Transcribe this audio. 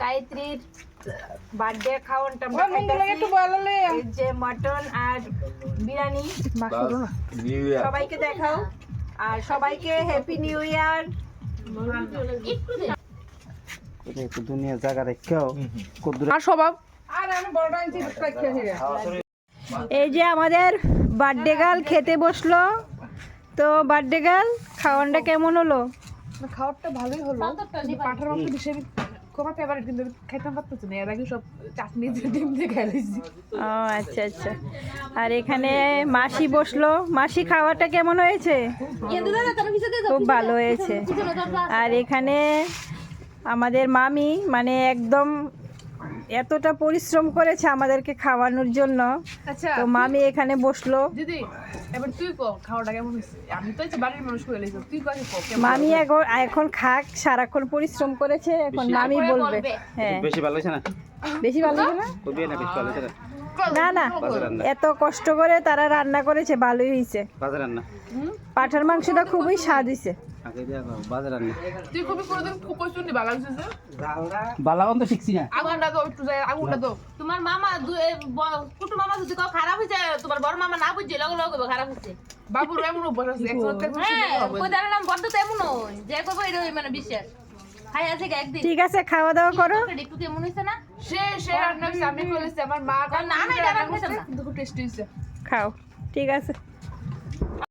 গায়ত্রীর birthday খাওয়ানটা যে mutton আর বিরিয়ানি সবাইকে দেখাও আর সবাইকে হ্যাপি নিউ ইয়ার। দুনিয়া জায়গা রেখেও এই যে আমাদের বার্থডে গার্ল খেতে বসলো। তো বার্থডে গার্ল খাওয়ানটা কেমন হলো? খাওয়ারটা ভালোই হলো, পাঠার মাংস হিসেবে খুব ফেভারিট, কিন্তু খাইতে পারতেছি না, এর আগে সব চাটনি ডিম দিয়ে খাইছি। ও আচ্ছা আচ্ছা। আর এখানে মাসি বসলো। মাসি খাওয়াটা কেমন হয়েছে? খুব ভালো হয়েছে। আর এখানে আমাদের মামি মানে একদম এতটা পরিশ্রম করেছে আমাদেরকে খাওয়ানোর জন্য। আচ্ছা তো মামি এখানে বসলো। দিদি এবার তুই কো খাওয়াটা কেমন হয়েছে? আমি তো হচ্ছে বাড়ির মানুষ করে লেছি, তুই কো মামি এখন খাক, সারাক্ষণ পরিশ্রম করেছে, এখন মামি বলবে। হ্যাঁ বেশি ভালো হয়েছে না? বেশি ভালো হয়েছে না? কবি না বেশি ভালো হয়েছে না না, এত কষ্ট করে তারা রান্না করেছে, ভালোই হয়েছে। বাজার রান্না পাঠার মাংসটা খুবই স্বাদ হয়েছে। আগে দিয়া বাজার রান্না তুই খুবই কোনদিন খুব কষ্ট নি ভালো হয়েছে। বালাগন তো শিখছি না। আগুনটা তো একটু যায়, আগুনটা তো তোমার মামা কুটু মামা যদি কাউ খারাপ হয়েছে, তোমার বড় মামা না বুঝছে লগে লগে খারাপ হচ্ছে। বাবুর এমন অভ্যাস আছে, একজনকে কোদার নাম বড় তো এমন হয় যে কবে এটা মানে বিশ্বাস খাই আছে একদিন। ঠিক আছে, খাওয়া দাওয়া করো। একটু কেমন হয়েছে না? সে রান্না করছে, আমি করেছি, আমার মা না না এটা রান্না করছে, কিন্তু খুব টেস্টি হয়েছে। খাও, ঠিক আছে।